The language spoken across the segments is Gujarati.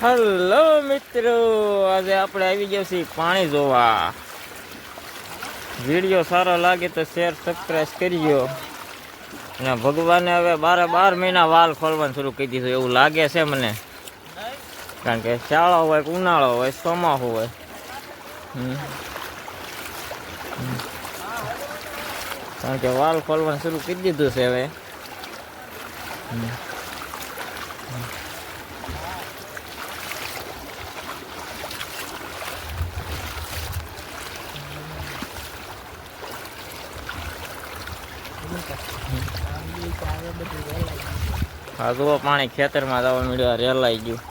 હેલો મિત્રો, આજે આપણે આવી ગયા છીએ પાણી જોવા. વિડીયો સારો લાગે તો શેર સબસ્ક્રાઈબ કરજો. અને ભગવાને હવે 12 મહિના વાલ ખોલવાનું શરૂ કરી દીધું એવું લાગે છે મને. કારણ કે શાળો હોય, ઉનાળો હોય, ચોમાસું હોય. કારણ કે વાલ ખોલવાનું શરૂ કરી દીધું છે હવે. હા જુઓ, પાણી ખેતરમાં જવા મળ્યું, રેલાઈ ગયું.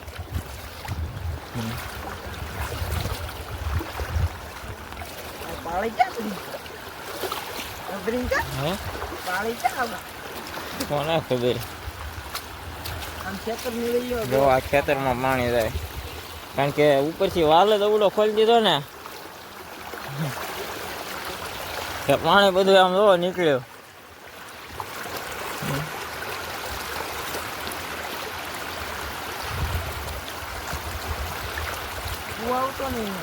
કોને ખબર? જો આ ખેતરમાં પાણી જાય, કારણ કે ઉપરથી વાલ જ અવડો ખોલી દીધો ને કે પાણી બધું આમ જોવો નીકળ્યું. આવતો નહીં,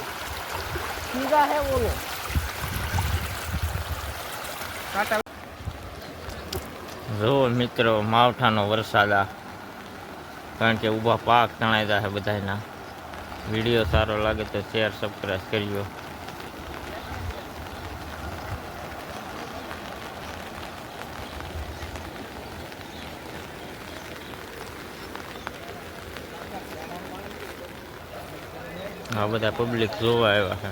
સીધા હે બોલો. જો મિત્રો, માવઠાનો વરસાદ આ, કારણ કે ઊભા પાક તણાઈ જાય છે બધાના. વિડીયો સારો લાગે તો શેર સબસ્ક્રાઈબ કરજો. આ બધા પબ્લિક જોવા આવ્યા છે.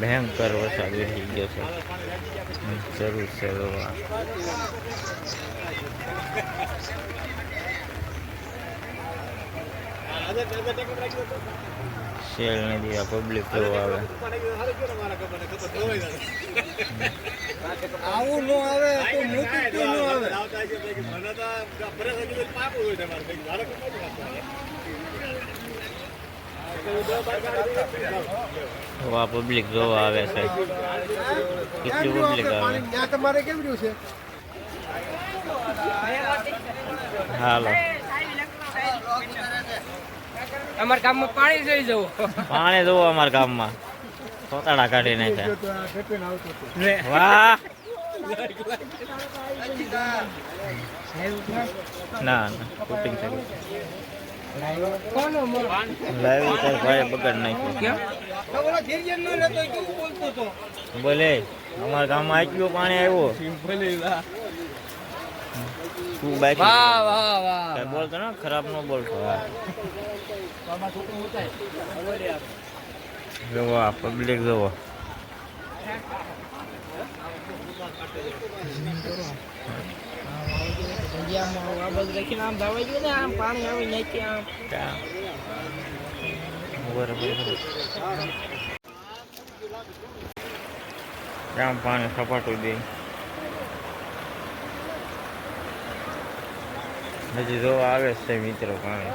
ભયંકર વરસાદ વહી ગયો છે. જરૂર છે જોવા. શેલ નદી આ પબ્લિક જોવા આવે. આવું નો આવે તો મોટું નો આવે. આ પબ્લિક જોવા આવે છે. કેટલી પબ્લિક આવે. તમારે કેવું છે? હાલો, અમારા ગામમાં પાણી જઈ જવું. પાણી જોવો અમારા ગામમાં. તોતાડા કાઢી નાખ્યા. વાહ, ના શૂટિંગ થઈ લાઈવ તાર ભાઈ બગાડ નાખ્યો. બોલે અમારા ગામમાં આટલું પાણી આવ્યું. તું બાઈક બોલતો ને, ખરાબ ન બોલતો. જોવો આ પબ્લિક જોવો. પાણી આવી નાખી આમ પાણી સપાટું દે. હજી જોવા આવે છે મિત્રો પાણી.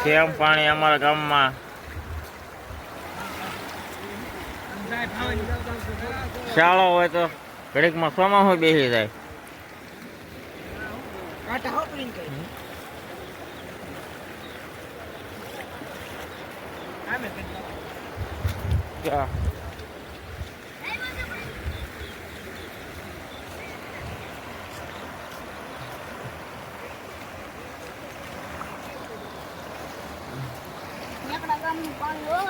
કેમ પાણી અમારા ગામમાં? શાળો હોય તો ઘડીકમાં ચોમાસું બેસી જાય. ગામનું પાણી હો.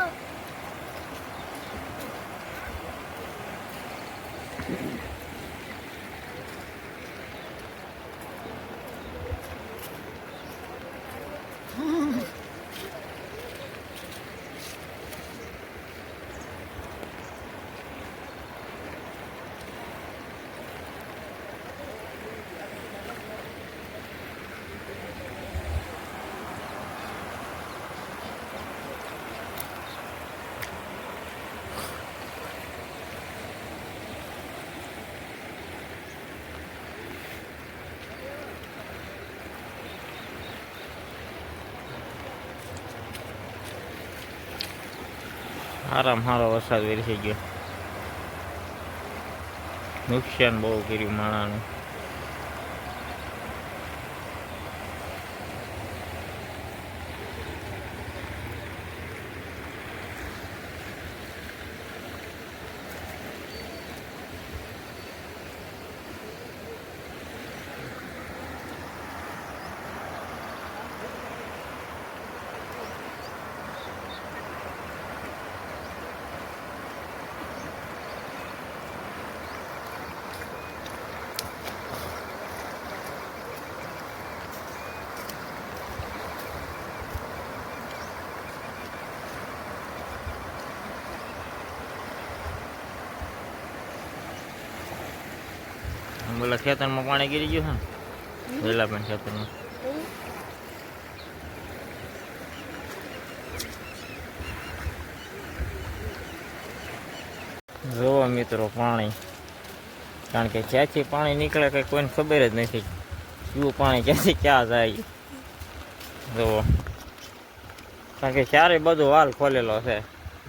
સારો વરસાદ વરસી ગયો. નુકસાન બહુ કર્યું માણાનું. બોલા ખેતરમાં પાણી ગીરી ગયું છે ને વેલા પણ ખેતરમાં. જોવો મિત્રો પાણી, કારણ કે ક્યાંથી પાણી નીકળે કંઈ કોઈને ખબર જ નથી. શું પાણી ક્યાંથી ક્યાં જાય જોવો, કારણ કે ચારે બધો વાલ ખોલેલો છે.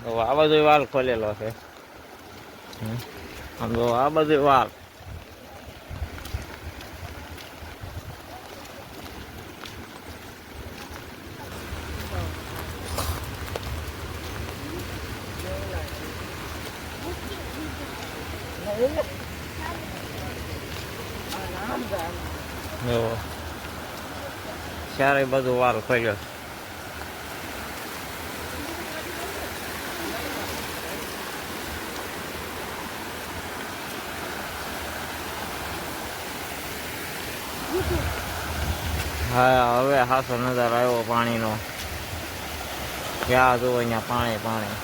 તો આ બધો વાલ ખોલેલો છે. આમ જો આ બધું વાલ. જો ચારે બધું વાલ ખોલ્યો. હા હવે હાસો નજારો આવ્યો પાણીનો. ક્યાં જુઓ અહીંયા પાણી પાણી.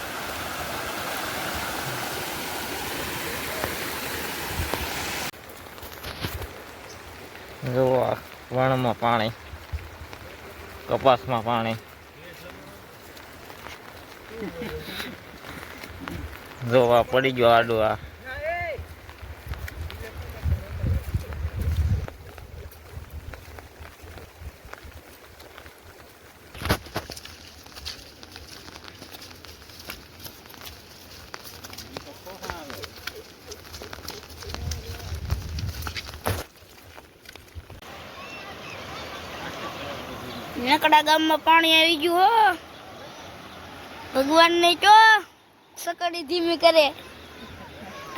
જુઓ વણમાં પાણી, કપાસમાં પાણી. જોવા પડી ગયો આડું આ. નકડા ગામમાં પાણી આવી ગયું હો. ભગવાન ને ચો સકડી ધીમી કરે.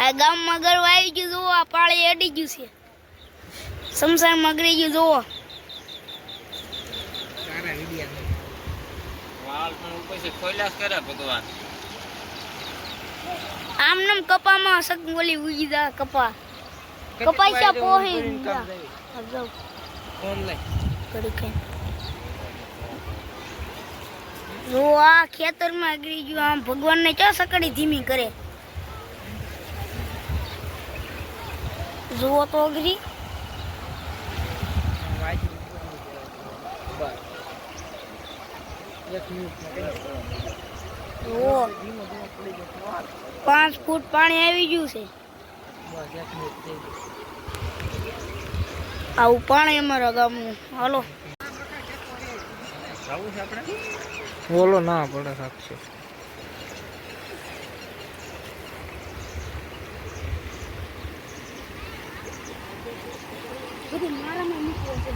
આ ગામમાં ગરવા આવી ગયું. જુઓ આ પાણી અડી ગયું છે. સંસારમાં ગરી ગયું. જુઓ ભગવાન આમ નામ કપામાં સક બોલી ઉગી જા કપા કપાઈસા પોહી જા. જાવ કરી કઈ. જો આ ખેતરમાં ગરી ગયું. આમ ભગવાન ને ચો સકડી ધીમી કરે. જુઓ તો અઘરી. જુઓ 5 ફૂટ પાણી આવી ગયું છે. આવું પાણી અમારા ગામનું. હાલો બોલો ના પડે સાક્ષી. બધું મારામાં મૂકવું છે.